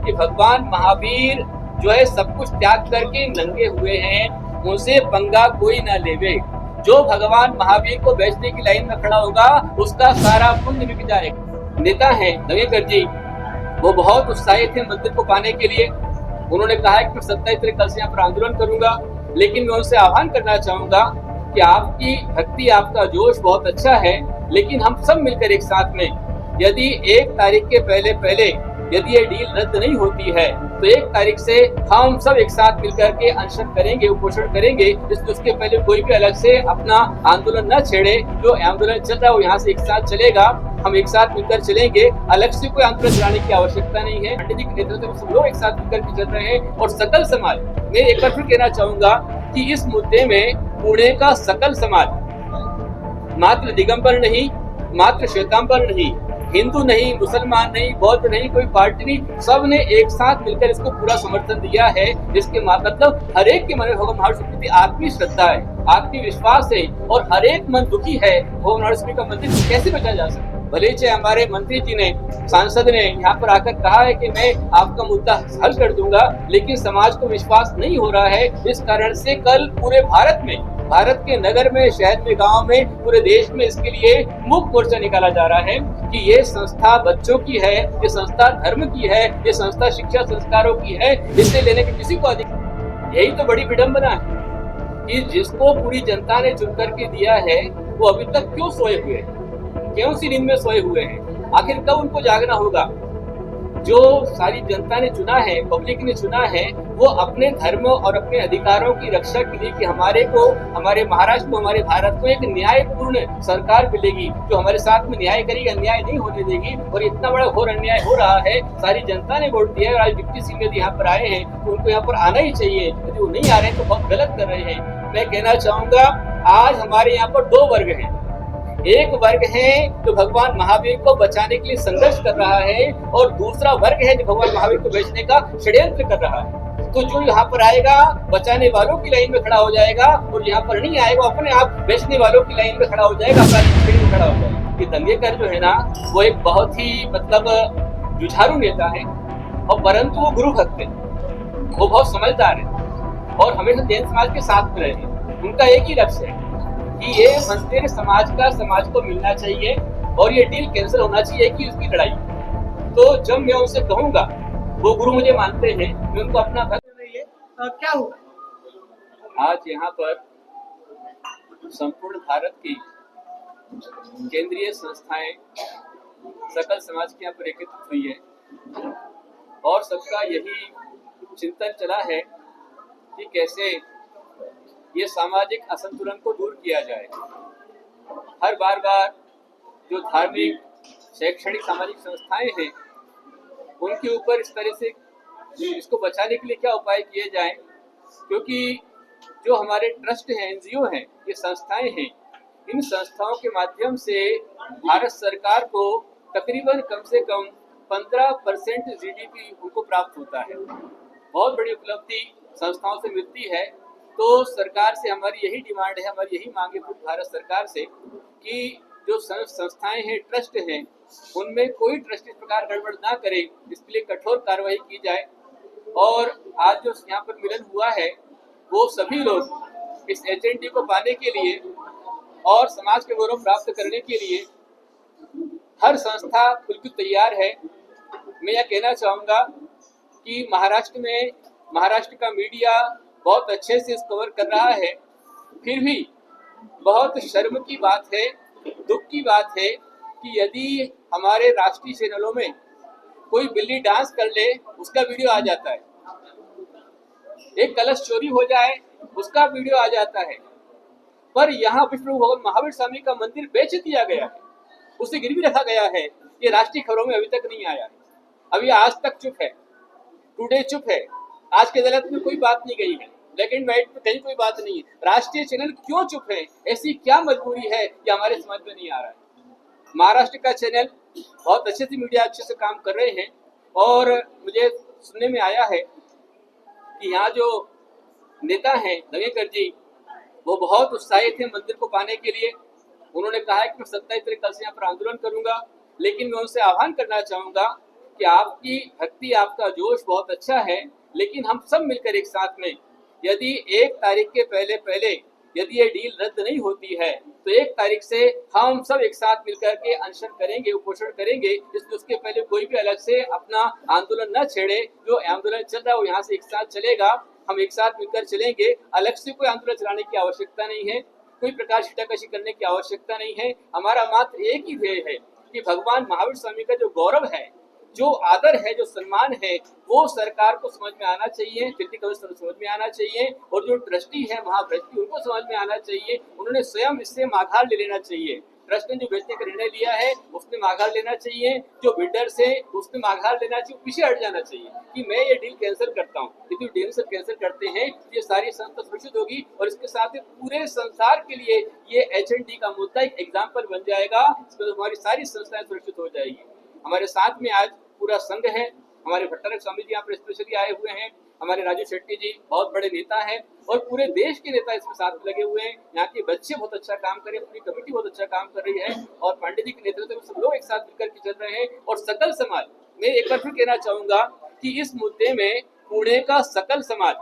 कि भगवान महावीर जो है सब कुछ त्याग करके नंगे हुए हैं, उनसे पंगा कोई ना लेवे। जो भगवान महावीर को बेचने की लाइन में खड़ा होगा उसका सारा पुण्य बिक जाएगा। नेता है दंगेकर जी, वो बहुत उत्साहित थे मंदिर को पाने के लिए। उन्होंने कहा कि मैं 27 तारीख कल से यहाँ पर आंदोलन करूंगा, लेकिन मैं उनसे आह्वान करना चाहूंगा कि आपकी भक्ति, आपका जोश बहुत अच्छा है, लेकिन हम सब मिलकर एक साथ में यदि 1 तारीख के पहले पहले यदि ये डील रद्द नहीं होती है तो 1 तारीख से हम सब एक साथ मिलकर के अनशन करेंगे, उपोषण करेंगे। इसलिए उसके पहले कोई भी अलग से अपना आंदोलन न छेड़े। जो आंदोलन चल रहा है वो यहाँ से एक साथ चलेगा, हम एक साथ मिलकर चलेंगे। अलग से कोई आंदोलन चलाने की आवश्यकता नहीं है। पंडित जी के नेतृत्व में सब लोग एक साथ मिलकर के चल रहे हैं। और सकल समाज, मैं एक बार फिर कहना चाहूंगा कि इस मुद्दे में पुणे का सकल समाज, मात्र दिगंबर नहीं, मात्र श्वेतांबर नहीं, हिंदू नहीं, मुसलमान नहीं, बौद्ध नहीं, कोई पार्टी नहीं, सब ने एक साथ मिलकर इसको पूरा समर्थन दिया है। जिसके मतलब हर एक के मन में भगवान महावीर के प्रति आत्मीय श्रद्धा है, आत्मीय विश्वास है, और हर एक मन दुखी है भगवान महावीर का मंदिर कैसे बचाया जा सकता है। भले चाहे हमारे मंत्री जी ने, सांसद ने यहाँ पर आकर कहा है कि मैं आपका मुद्दा हल कर दूंगा, लेकिन समाज को विश्वास नहीं हो रहा है। इस कारण से कल पूरे भारत में, भारत के नगर में, शहर में, गांव में, पूरे देश में इसके लिए मुक्त मोर्चा निकाला जा रहा है कि ये संस्था बच्चों की है, ये संस्था धर्म की है, ये संस्था शिक्षा संस्कारों की है, इसे लेने के किसी को अधिकार। यही तो बड़ी विडंबना है कि जिसको पूरी जनता ने चुन करके दिया है वो अभी तक क्यों सोए हुए हैं, क्यों सी नींद में सोए हुए हैं। आखिर कब उनको जागना होगा। जो सारी जनता ने चुना है, पब्लिक ने चुना है, वो अपने धर्म और अपने अधिकारों की रक्षा के लिए कि हमारे को, हमारे महाराष्ट्र को, हमारे भारत को एक न्यायपूर्ण सरकार मिलेगी जो हमारे साथ में न्याय करेगी, अन्याय नहीं होने देगी। और इतना बड़ा घोर अन्याय हो रहा है, सारी जनता ने वोट दिया है और आज डिप्टी सिंह यदि यहाँ पर आए हैं तो उनको यहाँ पर आना ही चाहिए। यदि वो नहीं आ रहे हैं तो बहुत गलत कर रहे हैं। मैं कहना चाहूंगा आज हमारे यहाँ पर 2 वर्ग हैं। एक वर्ग है जो भगवान महावीर को बचाने के लिए संघर्ष कर रहा है, और दूसरा वर्ग है जो भगवान महावीर को बेचने का षड्यंत्र कर रहा है। तो जो यहाँ पर आएगा बचाने वालों की लाइन में खड़ा हो जाएगा, और यहाँ पर नहीं आएगा अपने आप बेचने वालों की लाइन में खड़ा हो जाएगा, अपराधी में खड़ा हो जाएगा। ये दंगेकर जो है ना, वो एक बहुत ही मतलब जुझारू नेता है, और परंतु वो गुरु भक्त है, वो बहुत समझदार है और हमेशा जैन समाज के साथ में रहे हैं। उनका एक ही लक्ष्य है कि ये मंदिर समाज का समाज को मिलना चाहिए और ये डील कैंसिल होना चाहिए कि उसकी लड़ाई। तो जब मैं उनसे कहूंगा, वो गुरु मुझे मानते हैं, मैं उनको अपना भक्त। क्या हुआ आज यहाँ पर संपूर्ण भारत की केंद्रीय संस्थाएं, सकल समाज की यहाँ पर एकत्रित हुई है और सबका यही चिंतन चला है कि कैसे ये सामाजिक असंतुलन को दूर किया जाए। हर बार जो धार्मिक, शैक्षणिक, सामाजिक संस्थाएं हैं उनके ऊपर इस तरह से इसको बचाने के लिए क्या उपाय किए जाएं, क्योंकि जो हमारे ट्रस्ट हैं, एनजीओ हैं, ये संस्थाएं हैं, इन संस्थाओं के माध्यम से भारत सरकार को तकरीबन कम से कम 15% जीडीपी उनको प्राप्त होता है। बहुत बड़ी उपलब्धि संस्थाओं से मिलती है। तो सरकार से हमारी यही डिमांड है, हमारी यही मांग है भारत सरकार से कि जो संस्थाएं हैं, ट्रस्ट हैं, उनमें कोई ट्रस्ट इस प्रकार गड़बड़ ना करे, इसके लिए कठोर कार्रवाई की जाए। और आज जो यहाँ पर मिलन हुआ है वो सभी लोग इस एचएनडी को पाने के लिए और समाज के गौरव प्राप्त करने के लिए हर संस्था बिल्कुल तैयार है। मैं यह कहना चाहूँगा कि महाराष्ट्र का मीडिया बहुत अच्छे से इस कवर कर रहा है, फिर भी बहुत शर्म की बात है, दुख की बात है कि यदि हमारे राष्ट्रीय चैनलों में कोई बिल्ली डांस कर ले उसका वीडियो आ जाता है, एक कलश चोरी हो जाए उसका वीडियो आ जाता है, पर यहाँ विष्णु भगवान महावीर स्वामी का मंदिर बेच दिया गया है, उसे गिरवी रखा गया है, ये राष्ट्रीय खबरों में अभी तक नहीं आया है। अभी आज तक चुप है, टुडे चुप है, आज के अदालत में कोई बात नहीं गई है, लेकिन नाइट में कहीं कोई बात नहीं है। राष्ट्रीय चैनल क्यों चुप है? ऐसी क्या मजबूरी है कि हमारे समझ में नहीं आ रहा है। महाराष्ट्र का चैनल बहुत अच्छे से, मीडिया अच्छे से काम कर रहे हैं, और मुझे सुनने में आया है कि यहाँ जो नेता हैं दंगेकर जी, वो बहुत उत्साहित थे मंदिर को पाने के लिए। उन्होंने कहा है कि मैं 27 तारीख कल से यहाँ पर आंदोलन करूंगा, लेकिन मैं उनसे आह्वान करना चाहूंगा कि आपकी भक्ति, आपका जोश बहुत अच्छा है, लेकिन हम सब मिलकर एक साथ में यदि 1 तारीख के पहले पहले यदि ये डील रद्द नहीं होती है तो 1 तारीख से हम सब एक साथ मिलकर के अनशन करेंगे, उपोषण करेंगे। इसलिए उसके पहले कोई भी अलग से अपना आंदोलन न छेड़े। जो आंदोलन चल रहा है वो यहाँ से एक साथ चलेगा, हम एक साथ मिलकर चलेंगे। अलग से कोई आंदोलन चलाने की आवश्यकता नहीं है, कोई प्रकार छीटाकशी करने की आवश्यकता नहीं है। हमारा मात्र एक ही ध्येय है कि भगवान महावीर स्वामी का जो गौरव है, जो आदर है, जो सम्मान है, वो सरकार को समझ में आना चाहिए, डिप्टी कमिश्नर को समझ में आना चाहिए, और जो ट्रस्टी है महाट्रस्टी उनको समझ में आना चाहिए। उन्होंने स्वयं इससे माघार ले लेना चाहिए। ट्रस्ट ने जो बेचने का निर्णय लिया है उसने माघार लेना चाहिए, जो बिल्डर्स है उसने माघार लेना चाहिए, पीछे हट जाना चाहिए कि मैं ये डील कैंसिल करता हूँ। यदि डील से कैंसिल करते हैं ये सारी संस्था सुरक्षित होगी, और इसके साथ ही पूरे संसार के लिए ये HND का मुद्दा एक एग्जाम्पल बन जाएगा। इसमें हमारी सारी संस्थाएं सुरक्षित हो जाएगी। हमारे साथ में आज पूरा संघ है, हमारे भट्टारक स्वामी जी यहाँ पर स्पेशली आए हुए हैं, हमारे राजू शेट्टी जी बहुत बड़े नेता हैं, और पूरे देश के नेता इसमें साथ में लगे हुए हैं। यहाँ के बच्चे बहुत अच्छा काम कर रहे हैं, पूरी कमेटी बहुत अच्छा काम कर रही है, और पांडे जी के नेतृत्व में सब लोग एक साथ मिलकर के चल रहे हैं। और सकल समाज, मैं एक बार फिर कहना चाहूंगा कि इस मुद्दे में पुणे का सकल समाज,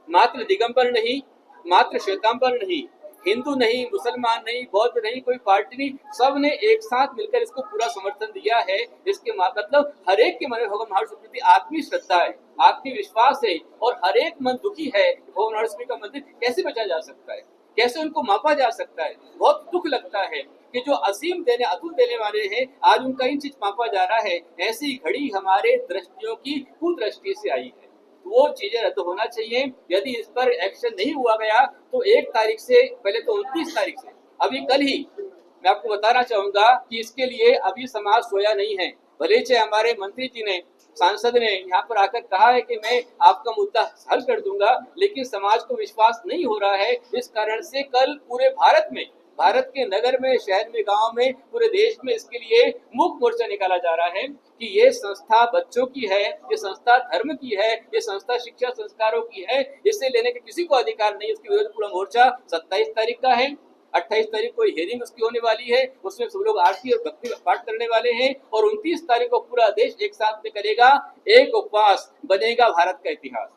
मात्र दिगंबर नहीं, मात्र श्वेतांबर नहीं, हिंदू नहीं, मुसलमान नहीं, बौद्ध नहीं, कोई पार्टी नहीं, सब ने एक साथ मिलकर इसको पूरा समर्थन दिया है। इसके मतलब हर एक के मन में भगवान महावीर स्वामी के प्रति आत्मीय श्रद्धा है, आत्मीय विश्वास है, और हर एक मन दुखी है कि भगवान महावीर स्वामी का मंदिर कैसे बचा जा सकता है, कैसे उनको मापा जा सकता है। बहुत दुख लगता है कि जो असीम देने, अतुल देने वाले हैं, आज उनका इन चीज मापा जा रहा है। ऐसी घड़ी हमारे दृष्टियों की कुदृष्टि से आई है, वो चीजें रद्द होना चाहिए। यदि इस पर एक्शन नहीं हुआ गया तो 1 तारीख से पहले तो 29 तारीख से, अभी कल ही मैं आपको बताना चाहूंगा कि इसके लिए अभी समाज सोया नहीं है। भले चाहे हमारे मंत्री जी ने, सांसद ने यहाँ पर आकर कहा है कि मैं आपका मुद्दा हल कर दूंगा, लेकिन समाज को विश्वास नहीं हो रहा है। इस कारण से कल पूरे भारत में, भारत के नगर में, शहर में, गांव में, पूरे देश में इसके लिए मुक्त मोर्चा निकाला जा रहा है कि ये संस्था बच्चों की है, ये संस्था धर्म की है, ये संस्था शिक्षा संस्कारों की है, इसे लेने के किसी को अधिकार नहीं। उसके विरुद्ध पूरा मोर्चा 27 तारीख का है। 28 तारीख को हियरिंग उसकी होने वाली है, उसमें सब लोग आरती और भक्ति पाठ करने वाले हैं, और 29 तारीख को पूरा देश एक साथ में करेगा एक उपवास, बनेगा भारत का इतिहास।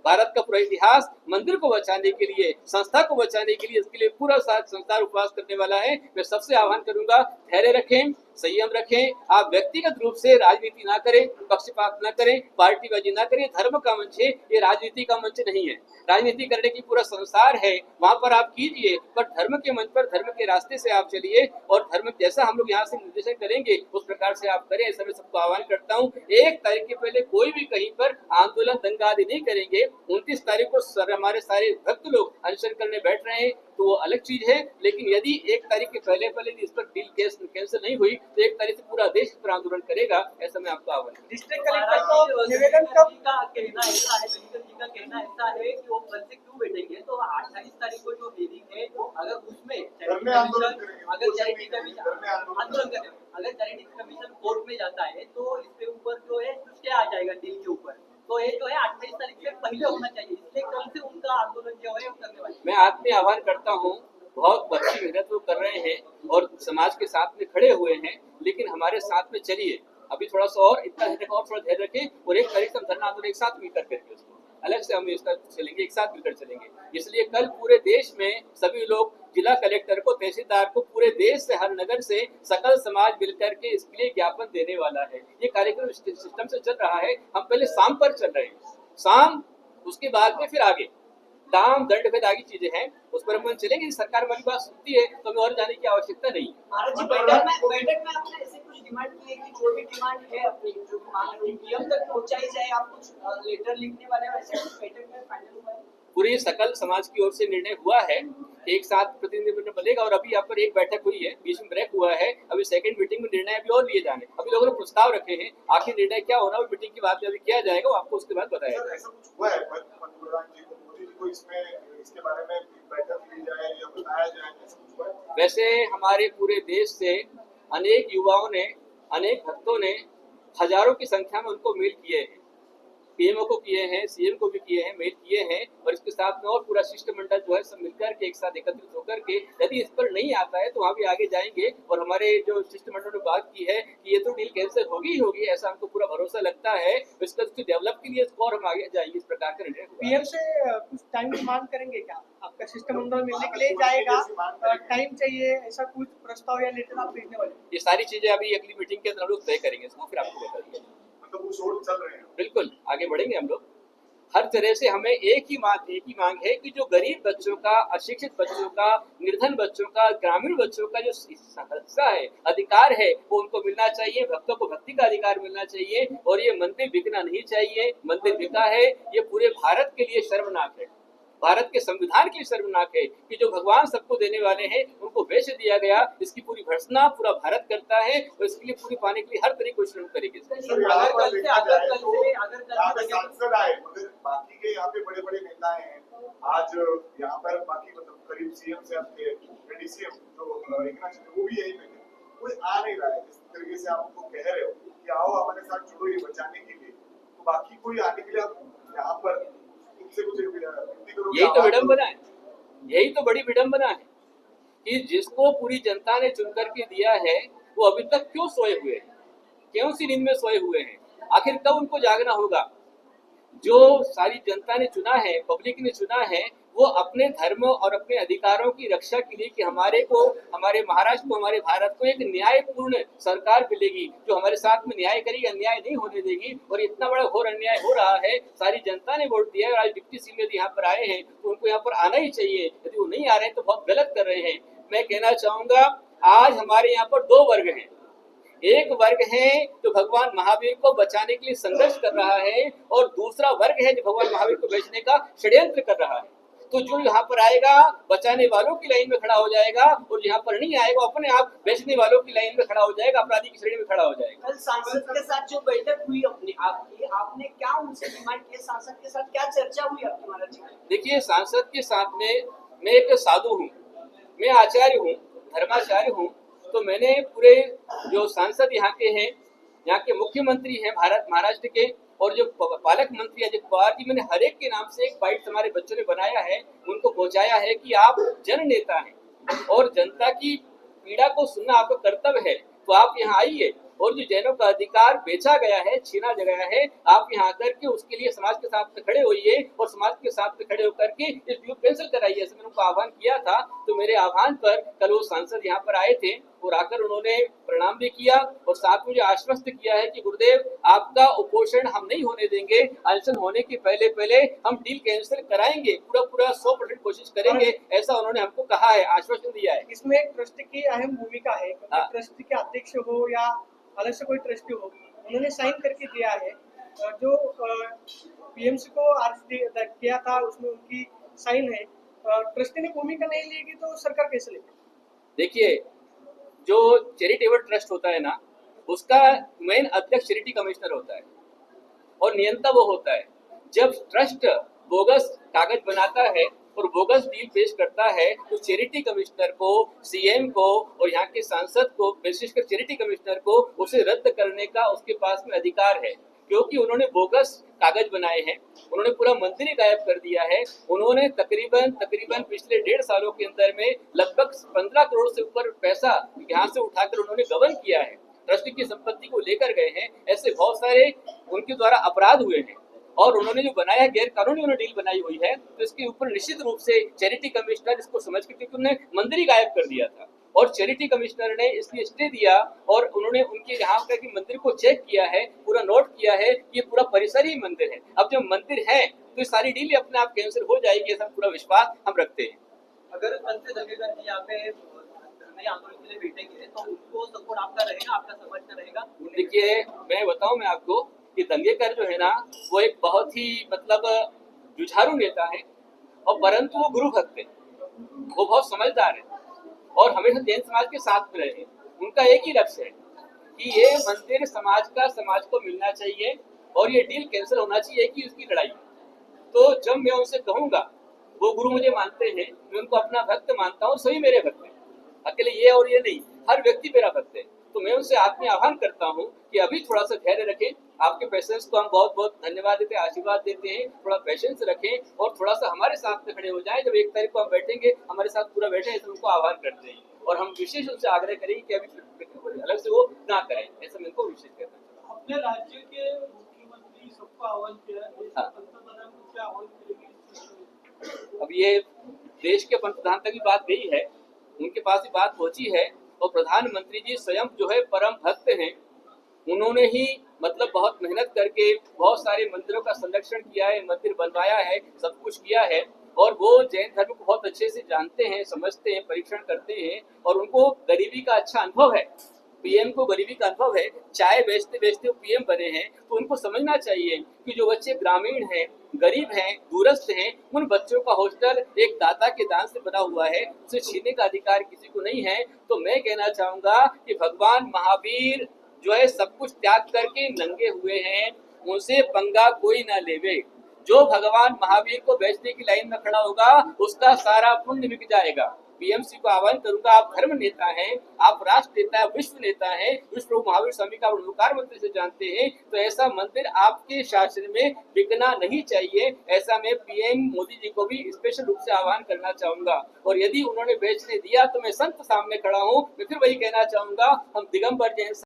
भारत का पूरा इतिहास मंदिर को बचाने के लिए, संस्था को बचाने के लिए, इसके लिए पूरा संसार उपवास करने वाला है। मैं सबसे आह्वान करूंगा, धैर्य रखें, संयम रखें। आप व्यक्तिगत रूप से राजनीति ना करें, पक्षपात ना करें, पार्टीबाजी ना करें। धर्म का मंच है, ये राजनीति का मंच नहीं है। राजनीति करने की पूरा संसार है, वहां पर आप कीजिए, पर धर्म के मंच पर, धर्म के रास्ते से आप चलिए, और धर्म जैसा हम लोग यहाँ से निर्देशन करेंगे उस प्रकार से आप करें। ऐसा मैं सबको आह्वान करता हूँ। 1 तारीख के पहले कोई भी कहीं पर आंदोलन, दंगा आदि नहीं करेंगे। 29 तारीख को हमारे सारे भक्त लोग अनशन करने बैठ रहे हैं तो वो अलग चीज है, लेकिन यदि 1 तारीख के पहले पहले इस पर डील कैंसिल नहीं हुई तो 1 तारीख से पूरा देश इस पर आंदोलन करेगा। ऐसा मैं आपको आह्वान। डिस्ट्रिक्ट कलेक्टर को निवेदन का कहना ऐसा है, जी का कहना ऐसा है कि वो कल से क्यों बैठेंगे, तो 28 तारीख को जो हियरिंग है, अगर उसमें आंदोलन करें, अगर चैरिटी कमीशन कोर्ट में जाता है तो इसके ऊपर जो है स्टे आ जाएगा डील के ऊपर, तो ये जो है 28 तारीख से पहले होना चाहिए। इसलिए कल से उनका आंदोलन जो है वो करने वाले। मैं आत्मीय आह्वान करता हूँ, बहुत अच्छी मेहनत वो कर रहे हैं और समाज के साथ में खड़े हुए हैं, लेकिन हमारे साथ में चलिए अभी थोड़ा सा और, इतना और थोड़ा धैर्य रखें, और 1 तारीख से हम धरना आंदोलन एक साथ मिलकर करेंगे, उसको अलग से हम इसका चलेंगे, एक साथ मिलकर चलेंगे। इसलिए कल पूरे देश में सभी लोग, जिला कलेक्टर को, तहसीलदार को, पूरे देश से, हर नगर से सकल समाज मिलकर के इसके लिए ज्ञापन देने वाला है। ये कार्यक्रम सिस्टम से चल रहा है। हम पहले शाम पर चल रहे हैं, शाम, उसके बाद में फिर आगे दाम दंड भेद आगे चीजें हैं, उस पर हम चलेंगे। सरकार हमारी बात सुनती है तो हमें और जाने की आवश्यकता नहीं। महाराज जी, बैठक में आपने ऐसे कुछ डिमांड की है कि जो भी डिमांड है अपनी, जो पीएम तक पहुंचाई जाए, आप कुछ लेटर लिखने वाले हैं, वैसे कुछ बैठक में फाइनल हुआ है? पूरी सकल समाज की ओर से निर्णय हुआ है, एक साथ प्रतिनिधिमंडल बनेगा, और अभी यहाँ पर एक बैठक हुई है, बीच में ब्रेक हुआ है, अभी सेकंड मीटिंग में निर्णय अभी और लिए जाने। अभी लोगों ने प्रस्ताव रखे हैं, आखिर निर्णय क्या होना है मीटिंग की बात में अभी किया जाएगा, वो आपको उसके बाद बताया जाएगा। ऐसा कुछ हुआ है मोदी जी को इसके बारे में बैठक ली जाए या बताया जाए, ऐसा कुछ हुआ है? वैसे हमारे पूरे देश से अनेक युवाओं ने, अनेक भक्तों ने हजारों की संख्या में उनको मेल किए हैं, पीएमओ को किए हैं, सीएम को भी किए हैं, मेल किए हैं, और इसके साथ में और पूरा शिष्टमंडल जो है सब मिलकर के एक साथ एकत्रित होकर के यदि इस पर नहीं आता है तो वहाँ भी आगे जाएंगे। और हमारे जो शिष्टमंडल ने बात की है कि ये तो डील कैंसिल होगी ही होगी, ऐसा हमको पूरा भरोसा लगता है। इसका डेवलप के लिए और हम आगे जाएंगे, इस प्रकार का निर्णय हुआ। पीएम से कुछ टाइम की मांग करेंगे क्या? आपका शिष्टमंडल मिलने के लिए जाएगा, टाइम चाहिए, ऐसा कुछ प्रस्ताव या लेटर आप भेजने वाले? ये सारी चीजें अभी अगली मीटिंग के अंदर हम लोग तय करेंगे, इसको फिर आपको बता देंगे। मतलब वो शोध चल रहे हैं। बिल्कुल आगे बढ़ेंगे हम लोग। हर तरह से हमें एक ही मांग है कि जो गरीब बच्चों का, अशिक्षित बच्चों का, निर्धन बच्चों का, ग्रामीण बच्चों का जो हिस्सा है, अधिकार है, वो उनको मिलना चाहिए। भक्तों को भक्ति का अधिकार मिलना चाहिए, और ये मंदिर बिकना नहीं चाहिए। मंदिर बिका है, ये पूरे भारत के लिए शर्मनाक है, भारत के संविधान के लिए शर्मनाक है कि जो भगवान सबको देने वाले हैं उनको बेच दिया गया। इसकी पूरी भर्त्सना पूरा भारत करता है, और इसके लिए पूरी पाने के लिए हर तरीके को श्रम करेगी। सांसद आए, मगर बाकी के यहाँ पे बड़े बड़े नेता हैं आज यहाँ पर, बाकी मतलब करीब सीएम से आपके डीसीएम जो एक नाथ शिंदे, वो भी यही में कोई आ नहीं रहा है। जिस तरीके से आप उनको कह रहे हो कि आओ हमारे साथ जुड़ो ये बचाने के लिए, तो बाकी कोई आने के लिए आप यहाँ पर उनसे कुछ यही तो विडंबना है, यही तो बड़ी विडंबना है कि जिसको पूरी जनता ने चुन करके दिया है वो अभी तक क्यों सोए हुए हैं, क्यों सी नींद में सोए हुए हैं? आखिर कब उनको जागना होगा? जो सारी जनता ने चुना है, पब्लिक ने चुना है, वो अपने धर्म और अपने अधिकारों की रक्षा के लिए कि हमारे महाराष्ट्र को, हमारे भारत को एक न्यायपूर्ण सरकार मिलेगी जो हमारे साथ में न्याय करेगी, अन्याय नहीं होने देगी। और इतना बड़ा घोर अन्याय हो रहा है, सारी जनता ने वोट दिया है, और आज डिप्टी सीएम यदि यहाँ पर आए हैं तो उनको यहाँ पर आना ही चाहिए। यदि वो नहीं आ रहे हैं तो बहुत गलत कर रहे हैं। मैं कहना चाहूंगा, आज हमारे यहाँ पर दो वर्ग हैं। एक वर्ग है जो भगवान महावीर को बचाने के लिए संघर्ष कर रहा है, और दूसरा वर्ग है जो भगवान महावीर को बेचने का षड्यंत्र कर रहा है। तो जो यहाँ पर आएगा बचाने वालों की लाइन में खड़ा हो जाएगा, और यहाँ पर नहीं आएगा अपने आप बेचने वालों की लाइन में खड़ा हो जाएगा, अपराधी की श्रेणी में खड़ा हो जाएगा। कल सांसद के साथ जो बैठक हुई आपने क्या उनसे डिमांड किया? सांसद के साथ क्या चर्चा हुई आपकी महाराज जी? देखिए, सांसद के साथ में मैं एक साधु हूँ, मैं आचार्य हूँ, धर्माचार्य हूँ। तो मैंने पूरे जो सांसद यहाँ के हैं, यहाँ के मुख्यमंत्री हैं भारत महाराष्ट्र के, और जो पालक मंत्री अजित पवार जी, मैंने हर एक के नाम से एक बाइट हमारे बच्चों ने बनाया है, उनको पहुंचाया है कि आप जन नेता हैं और जनता की पीड़ा को सुनना आपका कर्तव्य है, तो आप यहाँ आइए। और जो जैनों का अधिकार बेचा गया है, छीना गया है, आप यहाँ आकर के उसके लिए समाज के साथ खड़े होइए, और समाज के साथ खड़े होकर के इस ड्यू कैंसिल कराइए। ऐसे मैंने उनको आह्वान किया था। तो मेरे आह्वान पर कल वो सांसद यहाँ पर आए थे, और आकर उन्होंने प्रणाम भी किया, और साथ मुझे आश्वस्त किया है कि गुरुदेव, आपका उपोषण हम नहीं होने देंगे। अनशन होने के पहले हम डील कैंसिल कराएंगे, पूरा 100% कोशिश करेंगे, ऐसा उन्होंने हमको कहा है, आश्वासन दिया है। इसमें ट्रस्ट की अहम भूमिका है, ट्रस्ट के अध्यक्ष हो या अलग से कोई ट्रस्टी हो, उन्होंने साइन करके दिया है। जो पीएमसी को अर्ज किया था उसमें उनकी साइन है। ट्रस्टी ने भूमिका नहीं लेगी तो सरकार कैसे लेगी? देखिए, जो चैरिटेबल ट्रस्ट होता है ना, उसका मेन अध्यक्ष चैरिटी कमिश्नर होता है, और नियंता वो होता है। जब ट्रस्ट बोगस कागज बनाता है और बोगस डील पेश करता है, तो चैरिटी कमिश्नर को, सीएम को और यहाँ के सांसद को, विशेषकर चैरिटी कमिश्नर को, उसे रद्द करने का उसके पास में अधिकार है, क्योंकि उन्होंने बोगस कागज बनाए हैं। उन्होंने पूरा मंदिर ही गायब कर दिया है। उन्होंने तकरीबन पिछले 1.5 सालों के अंदर में लगभग 15 करोड़ से ऊपर पैसा यहाँ से उठाकर उन्होंने गबन किया है, ट्रस्ट की संपत्ति को लेकर गए हैं। ऐसे बहुत सारे उनके द्वारा अपराध हुए हैं, और उन्होंने जो बनाया गैर कानूनी उन्होंने डील बनाई हुई है, तो इसके ऊपर निश्चित रूप से चैरिटी कमिश्नर इसको समझ के, क्योंकि उन्होंने मंदिर ही गायब कर दिया था, और चैरिटी कमिश्नर ने इसलिए स्टे दिया, और उन्होंने उनके यहाँ का कि मंदिर को चेक किया है, पूरा नोट किया है कि ये पूरा परिसर ही मंदिर है। अब जब मंदिर है तो ये सारी डील अपने आप कैंसिल हो जाएगी, ऐसा पूरा विश्वास हम रखते हैं। अगर कल से दंगेकर जी यहाँ पे धरने आंदोलन के लिए बैठेंगे तो उनको सपोर्ट आपका रहेगा, आपका समर्थन रहेगा? देखिए, मैं बताऊं मैं आपको कि दंगेकर जो है ना, वो एक बहुत ही मतलब जुझारू नेता है, और परंतु वो गुरु भक्त है, वो बहुत समझदार है, और हमेशा जैन समाज के साथ में रहे। उनका एक ही लक्ष्य है कि ये मंदिर समाज को मिलना चाहिए, और ये डील कैंसिल होना चाहिए कि उसकी लड़ाई। तो जब मैं उनसे कहूंगा, वो गुरु मुझे मानते हैं, मैं उनको अपना भक्त मानता हूँ, सभी मेरे भक्त हैं, अकेले ये और ये नहीं, हर व्यक्ति मेरा भक्त है। तो मैं उनसे आत्मीय आह्वान करता हूँ कि अभी थोड़ा सा धैर्य रखें, आपके पेशेंस को हम बहुत बहुत धन्यवाद देते हैं, आशीर्वाद देते हैं। थोड़ा पेशेंस रखें और थोड़ा सा हमारे साथ में खड़े हो जाएं। जब 1 तारीख को हम बैठेंगे, हमारे साथ पूरा बैठे, ऐसे उनको आह्वान करते हैं और हम विशेष रूप से आग्रह करेंगे कि अभी अलग से वो ना करें, ऐसा मैं इनको विशेष कहना चाहता हूँ। अपने राज्य के मुख्यमंत्री सबको आह्वान किया है, हाँ। पंतप्रधान को क्या आह्वान करेंगे? अब ये देश के पंतप्रधान तक भी बात गई है, उनके पास भी बात पहुंची है और प्रधानमंत्री जी स्वयं जो है परम भक्त हैं। उन्होंने ही मतलब बहुत मेहनत करके बहुत सारे मंदिरों का संरक्षण किया है, मंदिर बनवाया है, सब कुछ किया है और वो जैन धर्म को बहुत अच्छे से जानते हैं, समझते हैं, परीक्षण करते हैं और उनको गरीबी का अच्छा अनुभव है। पीएम को गरीबी का अनुभव है, चाय बेचते बेचते वो पीएम बने हैं, तो उनको समझना चाहिए कि जो बच्चे ग्रामीण हैं, गरीब हैं, दूरस्थ हैं, उन बच्चों का हॉस्टल एक दाता के दान से बना हुआ है, उसे छीनने का अधिकार किसी को नहीं है। तो मैं कहना चाहूंगा कि भगवान महावीर जो है सब कुछ त्याग करके नंगे हुए हैं, उनसे पंगा कोई ना लेवे। जो भगवान महावीर को बेचने की लाइन में खड़ा होगा उसका सारा पुण्य बिक जाएगा। पीएमसी को आह्वान करूंगा, आप धर्म नेता हैं, आप राष्ट्र नेता है, विश्व नेता है, विश्व प्रभु महावीर स्वामी का उपकार मंत्री से जानते हैं, तो ऐसा मंदिर आपके शासन में बिकना नहीं चाहिए। ऐसा मैं पीएम मोदी जी को भी स्पेशल रूप से आह्वान करना चाहूंगा और यदि उन्होंने बेचने दिया तो मैं संत सामने खड़ा हूँ। मैं फिर वही कहना चाहूंगा, हम दिगंबर जैन